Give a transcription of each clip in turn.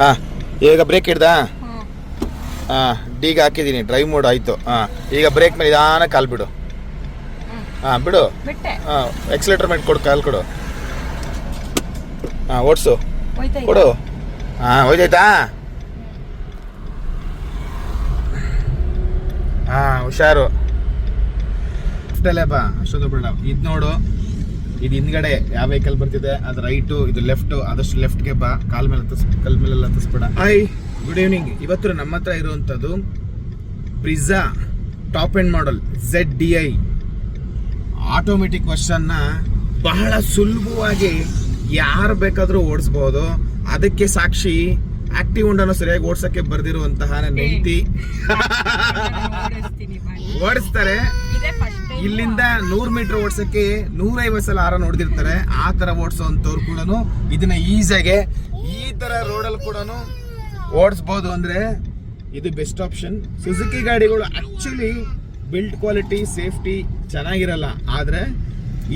ಹಾಂ ಈಗ ಬ್ರೇಕ್ ಹಿಡ್ದಾ? ಹಾಂ ಡೀಗೆ ಹಾಕಿದ್ದೀನಿ, ಡ್ರೈವ್ ಮೋಡ್ ಆಯಿತು. ಹಾಂ ಈಗ ಬ್ರೇಕ್ ಮೇಲೆ ನಿಧಾನ ಕಾಲು ಬಿಡು. ಹಾಂ ಬಿಡು. ಹಾಂ ಎಕ್ಸಲೇಟರ್ ಮೇಲೆ ಕೊಡು, ಕಾಲು ಕೊಡು. ಹಾಂ ಓಡಿಸು, ಕೊಡು. ಹಾಂ ಹೋಯ್ತಾಯ್ತಾ? ಹಾಂ ಹುಷಾರು. ಅಷ್ಟಲ್ಲೇ ಬಾ, ಅಷ್ಟೊಂದು ಬೇಡ. ಇದು ನೋಡು, ಇದು ಹಿಂದ್ಗಡೆ ಯಾವ ವೆಹಿಕಲ್ ಬರ್ತಿದೆ ಅದು ರೈಟು, ಇದು ಲೆಫ್ಟು. ಆದಷ್ಟು ಲೆಫ್ಟ್ಗೆ ಬಾ, ಕಾಲ್ ಮೇಲೆಲ್ಲ ಹತ್ತಿಸ್ಬೇಡ. Hi, good evening. ಇವತ್ತು ನಮ್ಮ ಹತ್ರ ಇರುವಂಥದ್ದು Brezza top end model ZDI automatic ವರ್ಷನ್ನ ಬಹಳ ಸುಲಭವಾಗಿ ಯಾರು ಬೇಕಾದರೂ ಓಡಿಸ್ಬೋದು. ಅದಕ್ಕೆ ಸಾಕ್ಷಿ ಆಕ್ಟಿವ್ ಹೊಂಡನ್ನು ಸರಿಯಾಗಿ ಓಡಿಸಕ್ಕೆ ಬರ್ದಿರುವಂತಹ ನನ್ನ ಹೆಂಡತಿ ಓಡಿಸ್ತಾರೆ. ಇಲ್ಲಿಂದ 100 ಮೀಟರ್ ಓಡಿಸಕ್ಕೆ 150 ಸಲ ಆರ ನೋಡ್ದಿರ್ತಾರೆ. ಆ ತರ ಓಡಿಸೋಂಥವ್ರು ಕೂಡ ಇದನ್ನ ಈಸಿಯಾಗೆ ಈ ತರ ರೋಡಲ್ಲಿ ಕೂಡ ಓಡಿಸ್ಬೋದು. ಅಂದ್ರೆ ಇದು ಬೆಸ್ಟ್ ಆಪ್ಷನ್. ಸುಜುಕಿ ಗಾಡಿಗಳು ಆಕ್ಚುಲಿ ಬಿಲ್ಡ್ ಕ್ವಾಲಿಟಿ, ಸೇಫ್ಟಿ ಚೆನ್ನಾಗಿರಲ್ಲ, ಆದ್ರೆ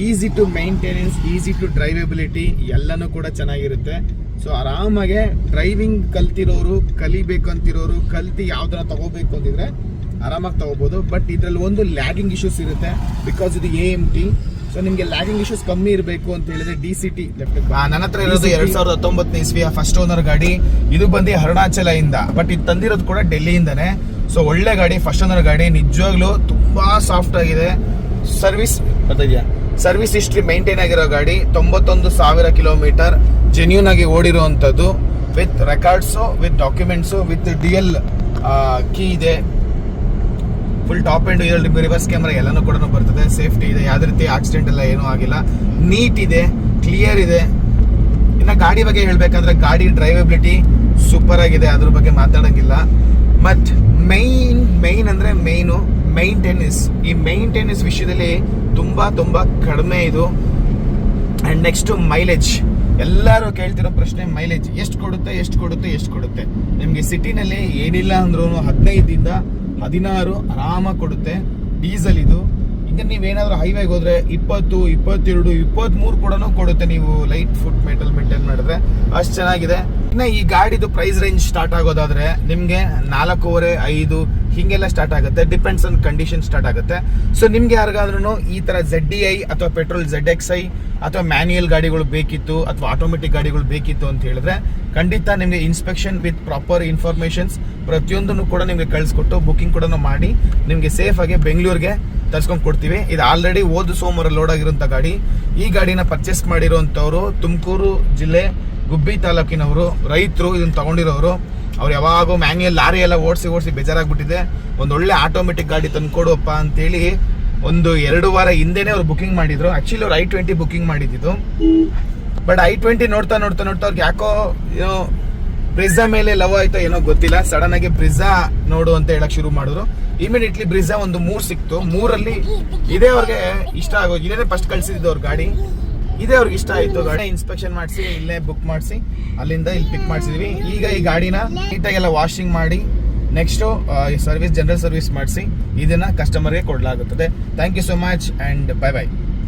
easy to maintenance, easy to drivability ಎಲ್ಲನೂ ಕೂಡ ಚೆನ್ನಾಗಿರುತ್ತೆ. ಸೊ ಆರಾಮಾಗೆ ಡ್ರೈವಿಂಗ್ ಕಲ್ತಿರೋರು, ಕಲಿಬೇಕು ಅಂತಿರೋರು, ಕಲ್ತಿ ಯಾವ್ದನ್ನ ತಗೋಬೇಕು ಅಂತಿದ್ರೆ ಆರಾಮಾಗಿ ತಗೋಬಹುದು. ಬಟ್ ಇದ್ರಲ್ಲಿ ಒಂದು ಲ್ಯಾಗಿಂಗ್ ಇಶ್ಯೂಸ್ ಇರುತ್ತೆ, ಬಿಕಾಸ್ ಇದು AMT. ಸೊ ನಿಮ್ಗೆ ಲ್ಯಾಗಿಂಗ್ ಇಶ್ಯೂಸ್ ಕಮ್ಮಿ ಇರಬೇಕು ಅಂತ ಹೇಳಿದ್ರೆ DCT ಲೆಫ್ಟ್. ನನ್ನ ಹತ್ರ ಇರೋದು 2019 ಇಸ್ವಿಯ ಫಸ್ಟ್ ಓನರ್ ಗಾಡಿ. ಇದು ಬಂದು ಅರುಣಾಚಲ ಇಂದ, ಬಟ್ ಇದು ತಂದಿರೋದು ಕೂಡ ಡೆಲ್ಲಿಯಿಂದಾನೆ. ಸೊ ಒಳ್ಳೆ ಗಾಡಿ, ಫಸ್ಟ್ ಓನರ್ ಗಾಡಿ. ನಿಜವಾಗ್ಲೂ ತುಂಬಾ ಸಾಫ್ಟ್ ಆಗಿದೆ. ಸರ್ವಿಸ್ ಹಿಸ್ಟ್ರಿ ಮೈಂಟೈನ್ ಆಗಿರೋ ಗಾಡಿ. 91,000 ಕಿಲೋಮೀಟರ್ ಜೆನ್ಯೂನ್ ಆಗಿ ಓಡಿರುವಂಥದ್ದು, with records, with documents, with DL key ಇದೆ. ಫುಲ್ ಟಾಪ್ ಎಂಡ್ ಇದೆ, ರಿವರ್ಸ್ ಕ್ಯಾಮ್ರಾ ಎಲ್ಲನೂ ಕೂಡ ಬರ್ತದೆ. ಸೇಫ್ಟಿ ಇದೆ, ಯಾವುದೇ ರೀತಿ ಆಕ್ಸಿಡೆಂಟ್ ಎಲ್ಲ ಏನೂ ಆಗಿಲ್ಲ. ನೀಟ್ ಇದೆ, ಕ್ಲಿಯರ್ ಇದೆ. ಇನ್ನು ಗಾಡಿ ಬಗ್ಗೆ ಹೇಳ್ಬೇಕಂದ್ರೆ ಗಾಡಿ ಡ್ರೈವೇಬಿಲಿಟಿ ಸೂಪರ್ ಆಗಿದೆ, ಅದ್ರ ಬಗ್ಗೆ ಮಾತಾಡೋಂಗಿಲ್ಲ. ಮತ್ ಮೈನ್ ಅಂದ್ರೆ ಮೈಂಟೆನೆನ್ಸ್. ಈ ಮೈಂಟೆನೆನ್ಸ್ ವಿಷಯದಲ್ಲಿ ತುಂಬಾ ಕಡಿಮೆ ಇದು. And next mileage. ಎಲ್ಲರೂ ಕೇಳ್ತಿರೋ ಪ್ರಶ್ನೆ, ಮೈಲೇಜ್ ಎಷ್ಟು ಕೊಡುತ್ತೆ? ನಿಮ್ಗೆ ಸಿಟಿನಲ್ಲಿ ಏನಿಲ್ಲ ಅಂದ್ರೂ 15 ಇಂದ 16 ಆರಾಮಾಗಿ ಕೊಡುತ್ತೆ. ಡೀಸೆಲ್ ಇದು. ಈಗ ನೀವೇನಾದ್ರೂ ಹೈವೇಗೆ ಹೋದ್ರೆ 20, 22, 23 ಕೂಡ ಕೊಡುತ್ತೆ, ನೀವು ಲೈಟ್ ಫುಟ್ ಮೆಟಲ್ ಮೇಂಟೈನ್ ಮಾಡಿದ್ರೆ. ಅಷ್ಟು ಚೆನ್ನಾಗಿದೆ. ಇನ್ನು ಈ ಗಾಡಿದು ಪ್ರೈಸ್ ರೇಂಜ್ ಸ್ಟಾರ್ಟ್ ಆಗೋದಾದ್ರೆ ನಿಮ್ಗೆ 4.5, 5 ಹಿಂಗೆಲ್ಲ ಸ್ಟಾರ್ಟ್ ಆಗುತ್ತೆ. ಡಿಪೆಂಡ್ಸ್ ಆನ್ ಕಂಡೀಷನ್ ಸ್ಟಾರ್ಟ್ ಆಗುತ್ತೆ. ಸೊ ನಿಮ್ಗೆ ಯಾರಿಗಾದ್ರೂ ಈ ತರ ZDI ಅಥವಾ ಪೆಟ್ರೋಲ್ ZXi ಅಥವಾ ಮ್ಯಾನ್ಯುಯಲ್ ಗಾಡಿಗಳು ಬೇಕಿತ್ತು ಅಥವಾ ಆಟೋಮೆಟಿಕ್ ಗಾಡಿಗಳು ಬೇಕಿತ್ತು ಅಂತ ಹೇಳಿದ್ರೆ ಖಂಡಿತ ನಿಮ್ಗೆ ಇನ್ಸ್ಪೆಕ್ಷನ್ ವಿತ್ ಪ್ರಾಪರ್ ಇನ್ಫಾರ್ಮೇಶನ್ಸ್ ಪ್ರತಿಯೊಂದನ್ನು ಕೂಡ ನಿಮ್ಗೆ ಕಳಿಸ್ಕೊಟ್ಟು ಬುಕಿಂಗ್ ಕೂಡ ಮಾಡಿ ನಿಮ್ಗೆ ಸೇಫ್ ಆಗಿ ಬೆಂಗಳೂರಿಗೆ ತರ್ಸ್ಕೊಂಡ್ ಕೊಡ್ತೀವಿ. ಇದು ಆಲ್ರೆಡಿ ಹೋದ ಸೋಮವಾರ ಲೋಡ್ ಆಗಿರುವಂತ ಗಾಡಿ. ಈ ಗಾಡಿನ ಪರ್ಚೇಸ್ ಮಾಡಿರುವಂತವ್ರು ತುಮಕೂರು ಜಿಲ್ಲೆ ಗುಬ್ಬಿ ತಾಲೂಕಿನವರು, ರೈತರು ಇದನ್ನ ತಗೊಂಡಿರೋರು. ಅವ್ರು ಯಾವಾಗೂ ಮ್ಯಾನ್ಯುಯಲ್ ಲಾರಿ ಎಲ್ಲ ಓಡಿಸಿ ಬೇಜಾರಾಗ್ಬಿಟ್ಟಿದೆ, ಒಂದೊಳ್ಳೆ ಆಟೋಮೆಟಿಕ್ ಗಾಡಿ ತಂದ್ಕೊಡುವಪ್ಪ ಅಂತೇಳಿ 1-2 ವಾರ ಹಿಂದೆನೆ ಅವ್ರು ಬುಕಿಂಗ್ ಮಾಡಿದ್ರು. ಆಕ್ಚುಲಿ ಅವ್ರು i20 ಬುಕಿಂಗ್ ಮಾಡಿದ್ದು. ಬಟ್ i20 ನೋಡ್ತಾ ಅವ್ರಿಗೆ ಯಾಕೋ ಏನೋ ಬ್ರಿಜಾ ಮೇಲೆ ಲವ್ ಆಯ್ತೋ ಏನೋ ಗೊತ್ತಿಲ್ಲ. ಸಡನ್ ಆಗಿ ಬ್ರಿಜಾ ನೋಡು ಅಂತ ಹೇಳಕ್ ಶುರು ಮಾಡಿದ್ರು. ಇಮಿಡಿಯೇಟ್ಲಿ ಬ್ರಿಜಾ 3 ಸಿಕ್ತು. 3ರಲ್ಲಿ ಇದೇ ಅವ್ರಿಗೆ ಇಷ್ಟ ಆಗೋದು. ಇದೇ ಫಸ್ಟ್ ಕಳ್ಸಿದ್ದು ಅವ್ರ ಗಾಡಿ, ಇದೇ ಅವ್ರಿಗೆ ಇಷ್ಟ ಆಯ್ತು. ಗಾಡಿ ಇನ್ಸ್ಪೆಕ್ಷನ್ ಮಾಡಿಸಿ ಇಲ್ಲೇ ಬುಕ್ ಮಾಡಿಸಿ ಅಲ್ಲಿಂದ ಇಲ್ಲಿ ಪಿಕ್ ಮಾಡಿಸಿದ್ವಿ. ಈಗ ಈ ಗಾಡಿನ ನೀಟಾಗೆಲ್ಲ ವಾಷಿಂಗ್ ಮಾಡಿ ನೆಕ್ಸ್ಟ್ ಜನರಲ್ ಸರ್ವಿಸ್ ಮಾಡಿಸಿ ಇದನ್ನ ಕಸ್ಟಮರ್ಗೆ ಕೊಡಲಾಗುತ್ತದೆ. Thank you so much and by.